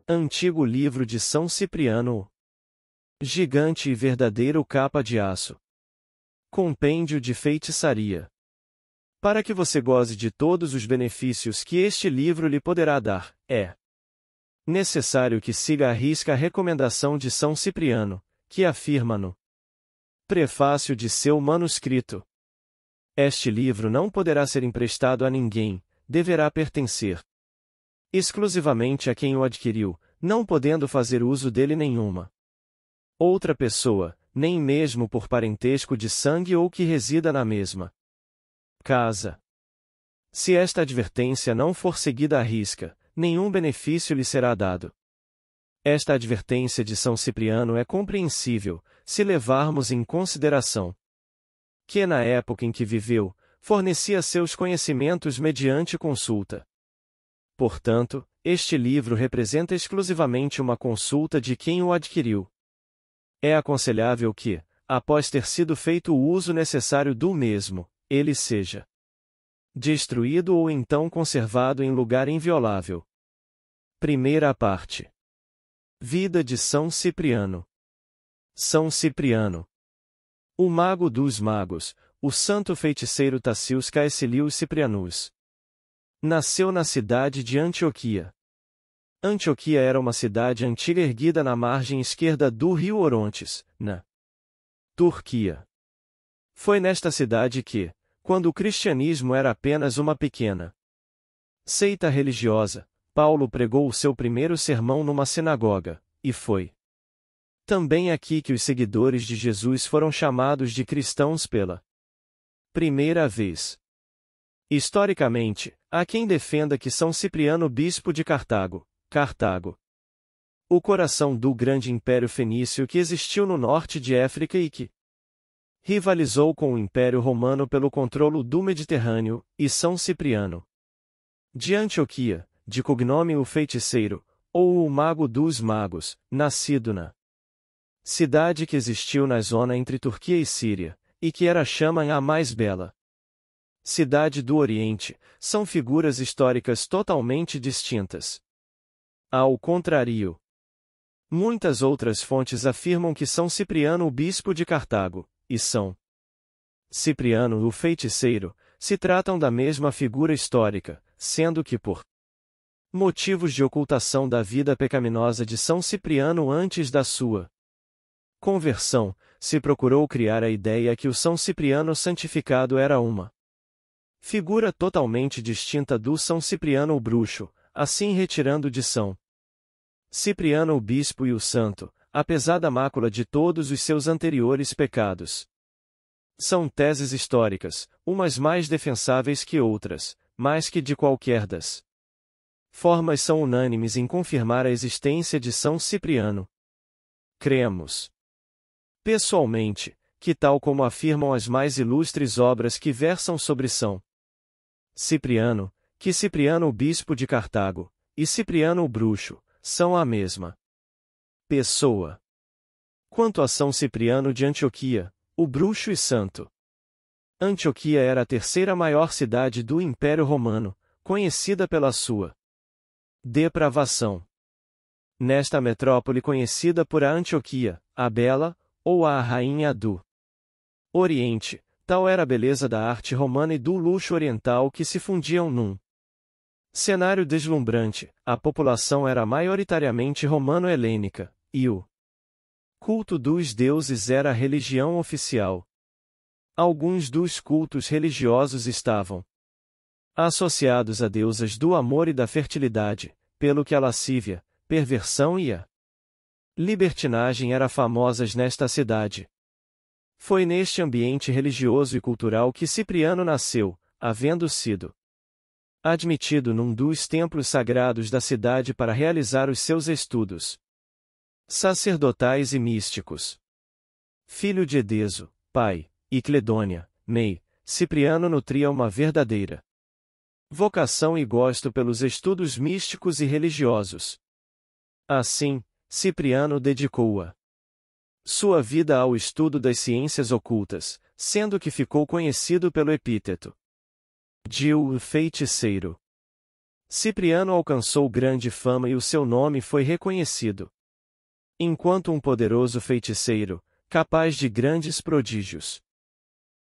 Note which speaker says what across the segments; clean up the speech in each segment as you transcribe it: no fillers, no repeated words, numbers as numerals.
Speaker 1: Antigo livro de São Cipriano. Gigante e verdadeiro capa de aço. Compêndio de feitiçaria. Para que você goze de todos os benefícios que este livro lhe poderá dar, é necessário que siga à risca a recomendação de São Cipriano, que afirma no prefácio de seu manuscrito: este livro não poderá ser emprestado a ninguém, deverá pertencer exclusivamente a quem o adquiriu, não podendo fazer uso dele nenhuma outra pessoa, nem mesmo por parentesco de sangue ou que resida na mesma casa. Se esta advertência não for seguida à risca, nenhum benefício lhe será dado. Esta advertência de São Cipriano é compreensível, se levarmos em consideração que na época em que viveu, fornecia seus conhecimentos mediante consulta. Portanto, este livro representa exclusivamente uma consulta de quem o adquiriu. É aconselhável que, após ter sido feito o uso necessário do mesmo, ele seja destruído ou então conservado em lugar inviolável. Primeira parte. Vida de São Cipriano. São Cipriano, o mago dos magos, o santo feiticeiro Tacius Caecilius Ciprianus, nasceu na cidade de Antioquia. Antioquia era uma cidade antiga erguida na margem esquerda do rio Orontes, na Turquia. Foi nesta cidade que, quando o cristianismo era apenas uma pequena seita religiosa, Paulo pregou o seu primeiro sermão numa sinagoga, e foi também aqui que os seguidores de Jesus foram chamados de cristãos pela primeira vez. Historicamente, há quem defenda que São Cipriano, bispo de Cartago, o coração do grande império fenício que existiu no norte de África e que rivalizou com o Império Romano pelo controle do Mediterrâneo, e São Cipriano de Antioquia, de cognome o feiticeiro, ou o mago dos magos, nascido na cidade que existiu na zona entre Turquia e Síria, e que era chama a mais bela cidade do Oriente, são figuras históricas totalmente distintas. Ao contrário, muitas outras fontes afirmam que São Cipriano, o bispo de Cartago, e São Cipriano, o feiticeiro, se tratam da mesma figura histórica, sendo que por motivos de ocultação da vida pecaminosa de São Cipriano antes da sua conversão, se procurou criar a ideia que o São Cipriano santificado era uma figura totalmente distinta do São Cipriano o bruxo, assim retirando de São Cipriano o bispo e o santo, apesar da mácula de todos os seus anteriores pecados. São teses históricas, umas mais defensáveis que outras, mas que de qualquer das formas são unânimes em confirmar a existência de São Cipriano. Cremos pessoalmente, que tal como afirmam as mais ilustres obras que versam sobre São Cipriano, que Cipriano o bispo de Cartago, e Cipriano o bruxo, são a mesma pessoa. Quanto a São Cipriano de Antioquia, o bruxo e santo, Antioquia era a terceira maior cidade do Império Romano, conhecida pela sua depravação. Nesta metrópole conhecida por a Antioquia, a Bela, ou a Rainha do Oriente, tal era a beleza da arte romana e do luxo oriental que se fundiam num cenário deslumbrante. A população era maioritariamente romano-helênica, e o culto dos deuses era a religião oficial. Alguns dos cultos religiosos estavam associados a deusas do amor e da fertilidade, pelo que a lascívia, perversão e a libertinagem eram famosas nesta cidade. Foi neste ambiente religioso e cultural que Cipriano nasceu, havendo sido admitido num dos templos sagrados da cidade para realizar os seus estudos sacerdotais e místicos. Filho de Edeso, pai, e Cledônia, mãe, Cipriano nutria uma verdadeira vocação e gosto pelos estudos místicos e religiosos. Assim, Cipriano dedicou sua vida ao estudo das ciências ocultas, sendo que ficou conhecido pelo epíteto de o feiticeiro. Cipriano alcançou grande fama e o seu nome foi reconhecido enquanto um poderoso feiticeiro, capaz de grandes prodígios.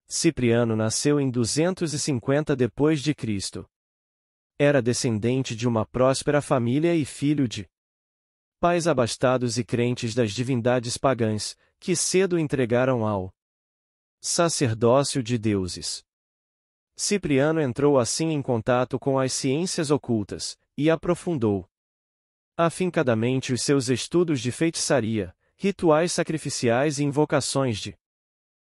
Speaker 1: Cipriano nasceu em 250 d.C. Era descendente de uma próspera família e filho de pais abastados e crentes das divindades pagãs, que cedo entregaram ao sacerdócio de deuses. Cipriano entrou assim em contato com as ciências ocultas, e aprofundou afincadamente os seus estudos de feitiçaria, rituais sacrificiais e invocações de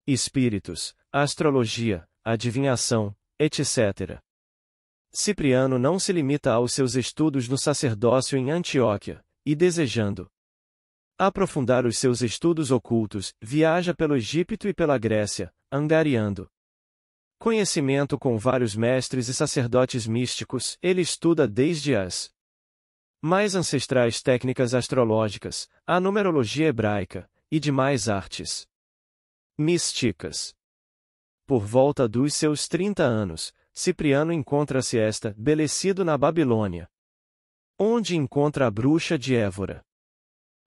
Speaker 1: espíritos, astrologia, adivinhação, etc. Cipriano não se limita aos seus estudos no sacerdócio em Antioquia, e desejando aprofundar os seus estudos ocultos, viaja pelo Egito e pela Grécia, angariando conhecimento com vários mestres e sacerdotes místicos. Ele estuda desde as mais ancestrais técnicas astrológicas, a numerologia hebraica, e demais artes místicas. Por volta dos seus 30 anos, Cipriano encontra-se estabelecido na Babilônia, onde encontra a bruxa de Évora.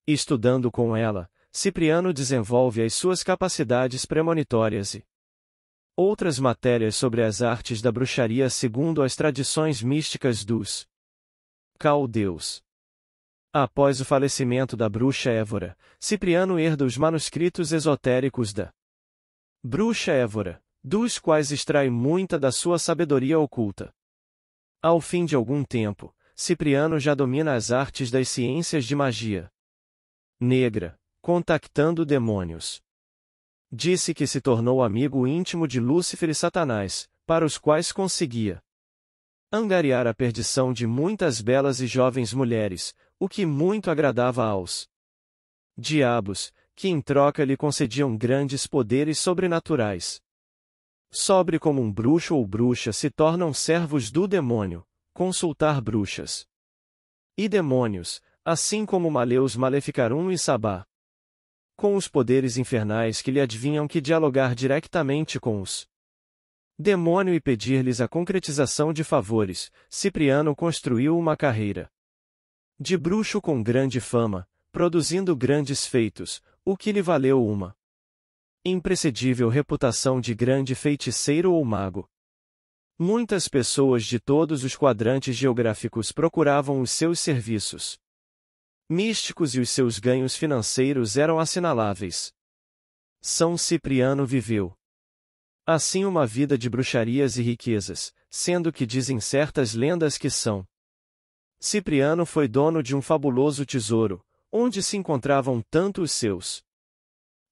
Speaker 1: Estudando com ela, Cipriano desenvolve as suas capacidades premonitórias e outras matérias sobre as artes da bruxaria segundo as tradições místicas dos caldeus. Após o falecimento da bruxa Évora, Cipriano herda os manuscritos esotéricos da bruxa Évora, dos quais extrai muita da sua sabedoria oculta. Ao fim de algum tempo, Cipriano já domina as artes das ciências de magia negra, contactando demônios. Disse que se tornou amigo íntimo de Lúcifer e Satanás, para os quais conseguia angariar a perdição de muitas belas e jovens mulheres, o que muito agradava aos diabos, que em troca lhe concediam grandes poderes sobrenaturais. Sobre como um bruxo ou bruxa se tornam servos do demônio, consultar bruxas e demônios, assim como Maleus Maleficarum e Sabá, com os poderes infernais que lhe adivinham, que dialogar diretamente com os demônio e pedir-lhes a concretização de favores. Cipriano construiu uma carreira de bruxo com grande fama, produzindo grandes feitos, o que lhe valeu uma imprescindível reputação de grande feiticeiro ou mago. Muitas pessoas de todos os quadrantes geográficos procuravam os seus serviços místicos e os seus ganhos financeiros eram assinaláveis. São Cipriano viveu assim uma vida de bruxarias e riquezas, sendo que dizem certas lendas que São Cipriano foi dono de um fabuloso tesouro, onde se encontravam tanto os seus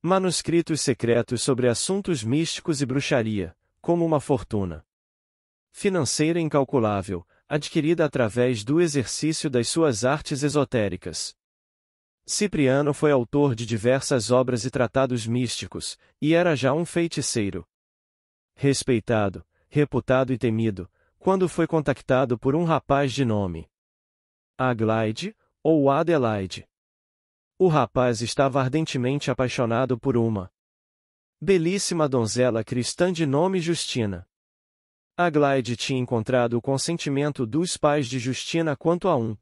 Speaker 1: manuscritos secretos sobre assuntos místicos e bruxaria, como uma fortuna financeira incalculável, adquirida através do exercício das suas artes esotéricas. Cipriano foi autor de diversas obras e tratados místicos, e era já um feiticeiro respeitado, reputado e temido, quando foi contactado por um rapaz de nome Aglaide, ou Adelaide. O rapaz estava ardentemente apaixonado por uma belíssima donzela cristã de nome Justina. Aglaide tinha encontrado o consentimento dos pais de Justina quanto a um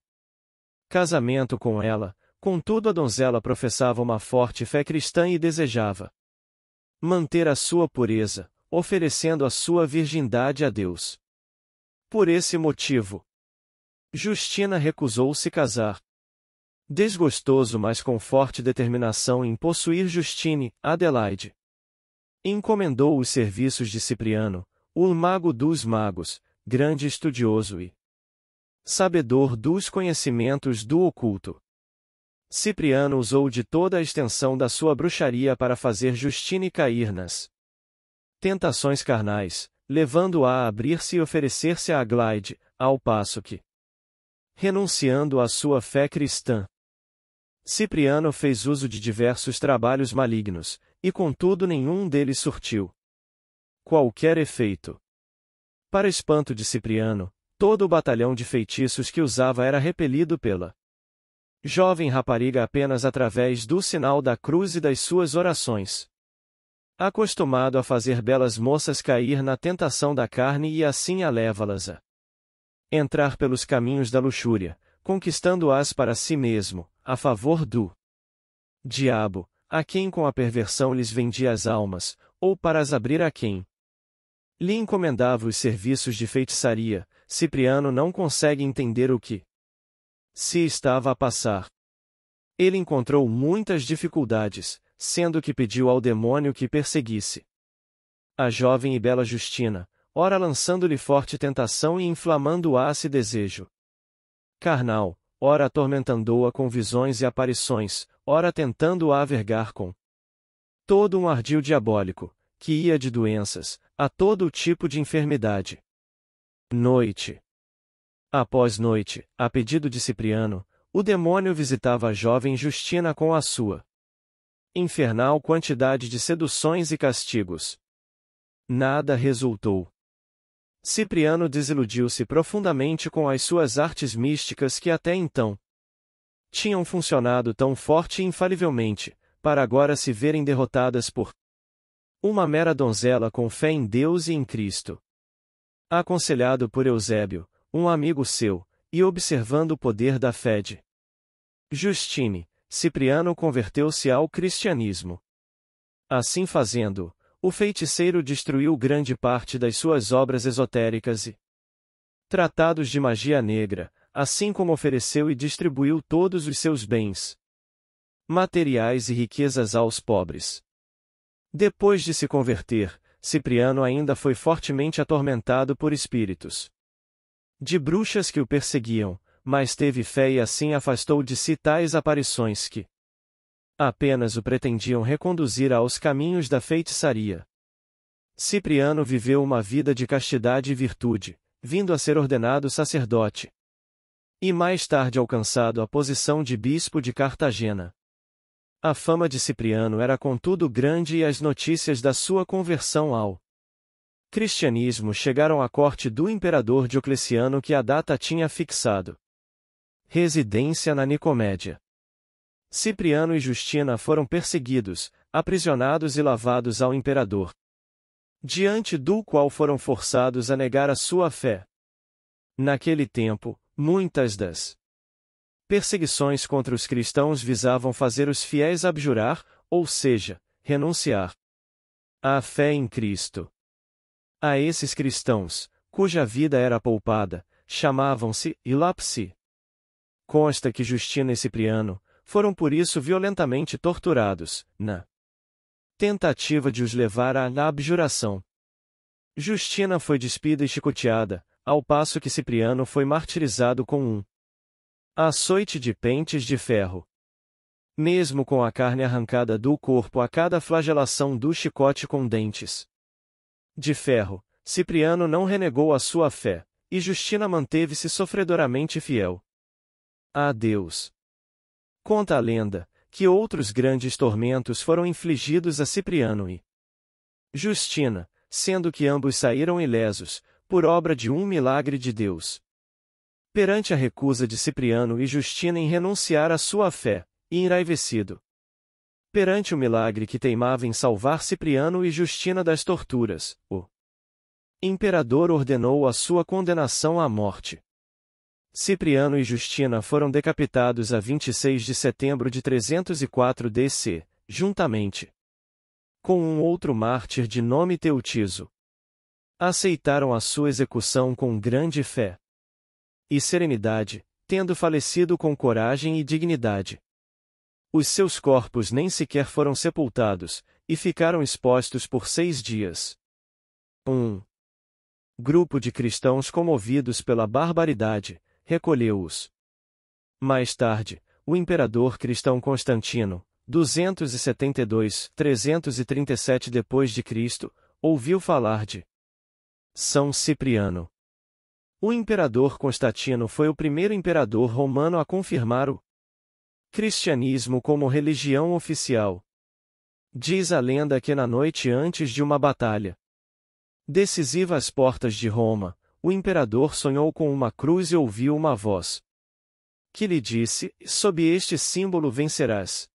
Speaker 1: casamento com ela, contudo a donzela professava uma forte fé cristã e desejava manter a sua pureza, oferecendo a sua virgindade a Deus. Por esse motivo, Justina recusou-se casar. Desgostoso, mas com forte determinação em possuir Justine, Adelaide encomendou os serviços de Cipriano, o mago dos magos, grande estudioso e sabedor dos conhecimentos do oculto. Cipriano usou de toda a extensão da sua bruxaria para fazer Justine cair nas tentações carnais, levando-a a abrir-se e oferecer-se a Aglaide, ao passo que, renunciando à sua fé cristã, Cipriano fez uso de diversos trabalhos malignos, e contudo nenhum deles surtiu qualquer efeito. Para espanto de Cipriano, todo o batalhão de feitiços que usava era repelido pela jovem rapariga apenas através do sinal da cruz e das suas orações. Acostumado a fazer belas moças cair na tentação da carne e assim a leva-las a entrar pelos caminhos da luxúria, conquistando-as para si mesmo, a favor do diabo, a quem com a perversão lhes vendia as almas, ou para as abrir a quem lhe encomendava os serviços de feitiçaria. Cipriano não consegue entender o que se estava a passar. Ele encontrou muitas dificuldades, sendo que pediu ao demônio que perseguisse a jovem e bela Justina, ora lançando-lhe forte tentação e inflamando-a esse desejo carnal, ora atormentando-a com visões e aparições, ora tentando-a vergar com todo um ardil diabólico, que ia de doenças, a todo o tipo de enfermidade. Noite após noite, a pedido de Cipriano, o demônio visitava a jovem Justina com a sua infernal quantidade de seduções e castigos. Nada resultou. Cipriano desiludiu-se profundamente com as suas artes místicas que até então tinham funcionado tão forte e infalivelmente, para agora se verem derrotadas por uma mera donzela com fé em Deus e em Cristo. Aconselhado por Eusébio, um amigo seu, e observando o poder da fé de Justine, Cipriano converteu-se ao cristianismo. Assim fazendo, o feiticeiro destruiu grande parte das suas obras esotéricas e tratados de magia negra, assim como ofereceu e distribuiu todos os seus bens materiais e riquezas aos pobres. Depois de se converter, Cipriano ainda foi fortemente atormentado por espíritos de bruxas que o perseguiam, mas teve fé e assim afastou de si tais aparições que apenas o pretendiam reconduzir aos caminhos da feitiçaria. Cipriano viveu uma vida de castidade e virtude, vindo a ser ordenado sacerdote e mais tarde alcançado a posição de bispo de Cartagena. A fama de Cipriano era contudo grande e as notícias da sua conversão ao cristianismo chegaram à corte do imperador Diocleciano, que a data tinha fixado residência na Nicomédia. Cipriano e Justina foram perseguidos, aprisionados e lavados ao imperador, diante do qual foram forçados a negar a sua fé. Naquele tempo, muitas das perseguições contra os cristãos visavam fazer os fiéis abjurar, ou seja, renunciar à fé em Cristo. A esses cristãos, cuja vida era poupada, chamavam-se ilapsi. Consta que Justina e Cipriano foram por isso violentamente torturados, na tentativa de os levar à abjuração. Justina foi despida e chicoteada, ao passo que Cipriano foi martirizado com um açoite de pentes de ferro. Mesmo com a carne arrancada do corpo a cada flagelação do chicote com dentes de ferro, Cipriano não renegou a sua fé, e Justina manteve-se sofredoramente fiel a Deus. Conta a lenda que outros grandes tormentos foram infligidos a Cipriano e Justina, sendo que ambos saíram ilesos, por obra de um milagre de Deus. Perante a recusa de Cipriano e Justina em renunciar à sua fé, e enraivecido perante o milagre que teimava em salvar Cipriano e Justina das torturas, o imperador ordenou a sua condenação à morte. Cipriano e Justina foram decapitados a 26 de setembro de 304 DC, juntamente com um outro mártir de nome Teutiso. Aceitaram a sua execução com grande fé e serenidade, tendo falecido com coragem e dignidade. Os seus corpos nem sequer foram sepultados, e ficaram expostos por 6 dias. Um grupo de cristãos comovidos pela barbaridade recolheu-os. Mais tarde, o imperador cristão Constantino, 272-337 d.C., ouviu falar de São Cipriano. O imperador Constantino foi o primeiro imperador romano a confirmar o cristianismo como religião oficial. Diz a lenda que na noite antes de uma batalha decisiva às portas de Roma, o imperador sonhou com uma cruz e ouviu uma voz que lhe disse: sob este símbolo vencerás.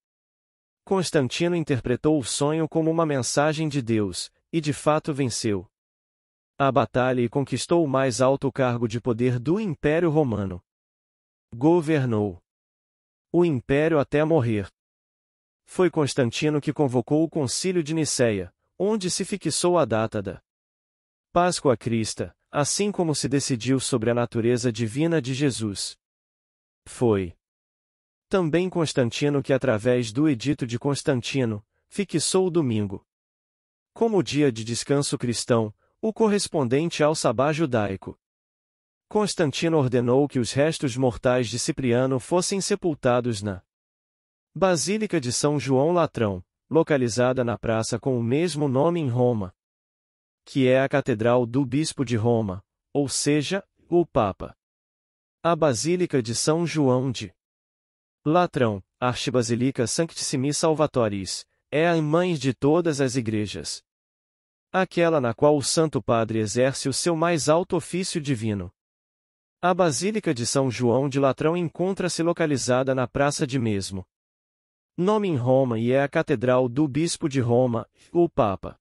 Speaker 1: Constantino interpretou o sonho como uma mensagem de Deus, e de fato venceu. a batalha e conquistou o mais alto cargo de poder do Império Romano. Governou o Império até morrer. Foi Constantino que convocou o Concílio de Nicéia, onde se fixou a data da Páscoa Crista, assim como se decidiu sobre a natureza divina de Jesus. Foi também Constantino que, através do Edito de Constantino, fixou o domingo como dia de descanso cristão, o correspondente ao sabá judaico. Constantino ordenou que os restos mortais de Cipriano fossem sepultados na Basílica de São João Latrão, localizada na praça com o mesmo nome em Roma, que é a Catedral do Bispo de Roma, ou seja, o Papa. A Basílica de São João de Latrão, Archibasilica Sanctissimi Salvatoris, é a mãe de todas as igrejas. Aquela na qual o Santo Padre exerce o seu mais alto ofício divino. A Basílica de São João de Latrão encontra-se localizada na Praça de mesmo nome em Roma e é a Catedral do Bispo de Roma, o Papa.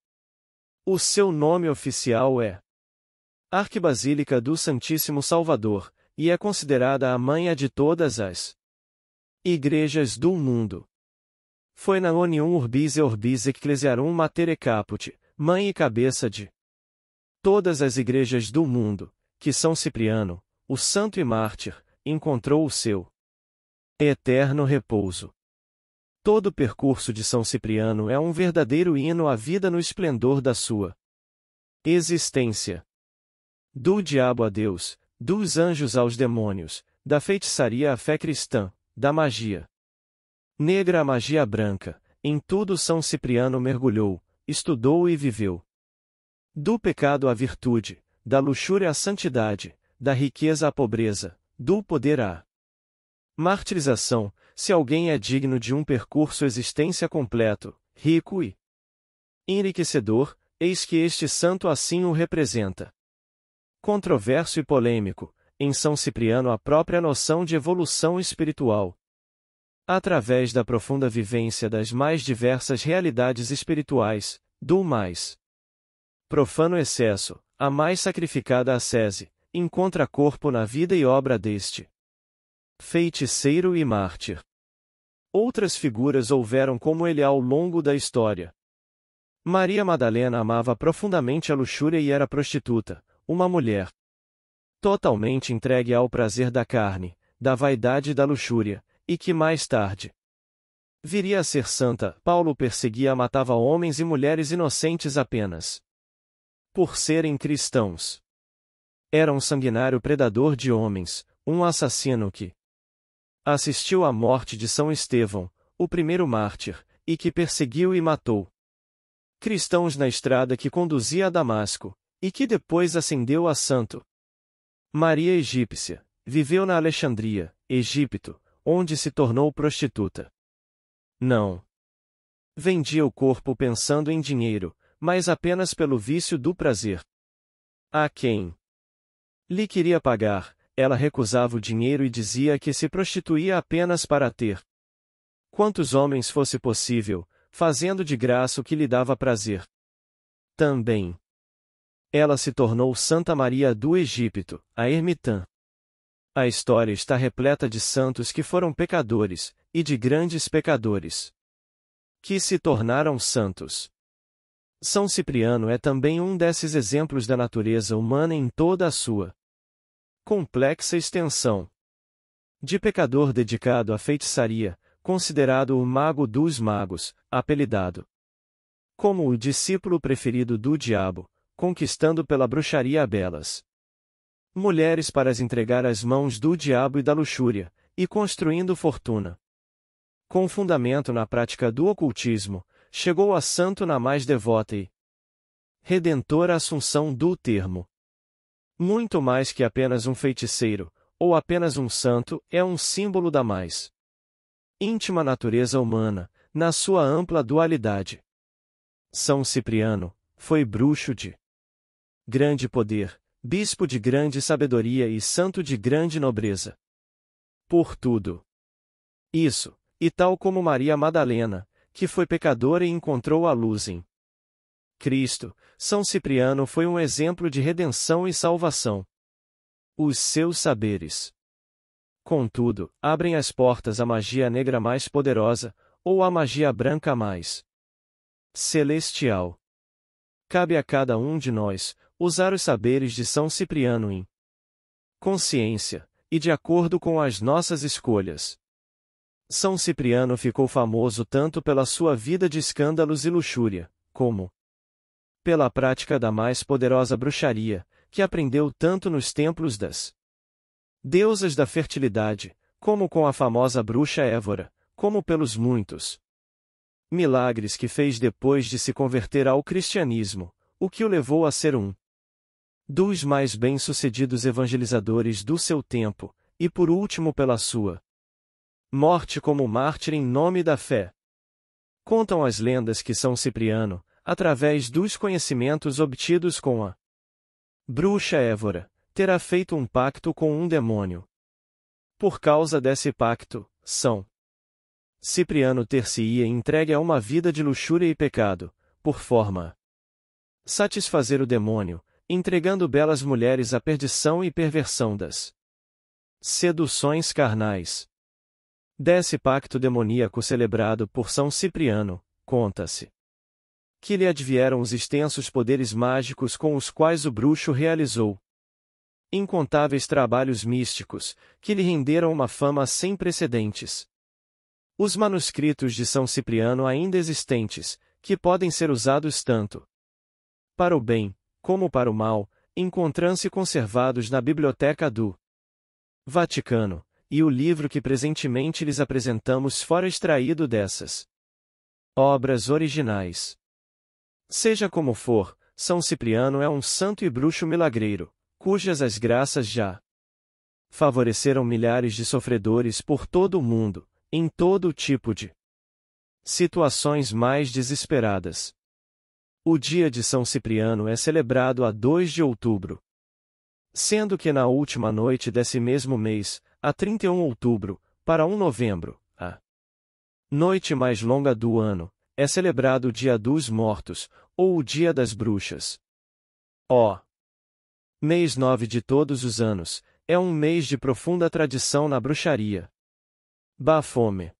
Speaker 1: O seu nome oficial é Arquibasílica do Santíssimo Salvador, e é considerada a mãe de todas as igrejas do mundo. Foi na Unium Urbis e Orbis Ecclesiarum Mater Caput, mãe e cabeça de todas as igrejas do mundo, que São Cipriano, o santo e mártir, encontrou o seu eterno repouso. Todo o percurso de São Cipriano é um verdadeiro hino à vida no esplendor da sua existência. Do diabo a Deus, dos anjos aos demônios, da feitiçaria à fé cristã, da magia negra à magia branca, em tudo São Cipriano mergulhou, estudou e viveu. Do pecado à virtude, da luxúria à santidade, da riqueza à pobreza, do poder à martirização, se alguém é digno de um percurso existência completo, rico e enriquecedor, eis que este santo assim o representa. Controverso e polêmico, em São Cipriano a própria noção de evolução espiritual. Através da profunda vivência das mais diversas realidades espirituais, do mais profano excesso, a mais sacrificada ascese, encontra corpo na vida e obra deste feiticeiro e mártir. Outras figuras houveram como ele ao longo da história. Maria Madalena amava profundamente a luxúria e era prostituta, uma mulher totalmente entregue ao prazer da carne, da vaidade e da luxúria, e que mais tarde viria a ser santa. Paulo perseguia e matava homens e mulheres inocentes apenas por serem cristãos. Era um sanguinário predador de homens, um assassino que assistiu à morte de São Estevão, o primeiro mártir, e que perseguiu e matou cristãos na estrada que conduzia a Damasco, e que depois ascendeu a santo. Maria Egípcia viveu na Alexandria, Egito, onde se tornou prostituta. Não vendia o corpo pensando em dinheiro, mas apenas pelo vício do prazer. A quem lhe queria pagar, ela recusava o dinheiro e dizia que se prostituía apenas para ter quantos homens fosse possível, fazendo de graça o que lhe dava prazer. Também ela se tornou Santa Maria do Egito, a ermitã. A história está repleta de santos que foram pecadores, e de grandes pecadores que se tornaram santos. São Cipriano é também um desses exemplos da natureza humana em toda a sua complexa extensão. De pecador dedicado à feitiçaria, considerado o mago dos magos, apelidado como o discípulo preferido do diabo, conquistando pela bruxaria belas mulheres para as entregar às mãos do diabo e da luxúria, e construindo fortuna. Com fundamento na prática do ocultismo, chegou a santo na mais devota e redentora assunção do termo. Muito mais que apenas um feiticeiro, ou apenas um santo, é um símbolo da mais íntima natureza humana, na sua ampla dualidade. São Cipriano foi bruxo de grande poder, bispo de grande sabedoria e santo de grande nobreza. Por tudo isso, e tal como Maria Madalena, que foi pecadora e encontrou a luz em Cristo, São Cipriano foi um exemplo de redenção e salvação. Os seus saberes, contudo, abrem as portas à magia negra mais poderosa, ou à magia branca mais celestial. Cabe a cada um de nós usar os saberes de São Cipriano em consciência, e de acordo com as nossas escolhas. São Cipriano ficou famoso tanto pela sua vida de escândalos e luxúria, como pela prática da mais poderosa bruxaria, que aprendeu tanto nos templos das deusas da fertilidade, como com a famosa bruxa Évora, como pelos muitos milagres que fez depois de se converter ao cristianismo, o que o levou a ser um dos mais bem-sucedidos evangelizadores do seu tempo, e por último pela sua morte como mártir em nome da fé. Contam as lendas que São Cipriano, através dos conhecimentos obtidos com a bruxa Évora, terá feito um pacto com um demônio. Por causa desse pacto, São Cipriano ter-se-ia entregue a uma vida de luxúria e pecado, por forma a satisfazer o demônio, entregando belas mulheres à perdição e perversão das seduções carnais. Desse pacto demoníaco celebrado por São Cipriano, conta-se que lhe advieram os extensos poderes mágicos com os quais o bruxo realizou incontáveis trabalhos místicos, que lhe renderam uma fama sem precedentes. Os manuscritos de São Cipriano ainda existentes, que podem ser usados tanto para o bem, como para o mal, encontram-se conservados na Biblioteca do Vaticano, e o livro que presentemente lhes apresentamos fora extraído dessas obras originais. Seja como for, São Cipriano é um santo e bruxo milagreiro, cujas as graças já favoreceram milhares de sofredores por todo o mundo, em todo tipo de situações mais desesperadas. O dia de São Cipriano é celebrado a 2 de outubro. Sendo que na última noite desse mesmo mês, a 31 de outubro, para 1 de novembro, a noite mais longa do ano, é celebrado o Dia dos Mortos, ou o Dia das Bruxas. O mês 9 de todos os anos, é um mês de profunda tradição na bruxaria. Bafome.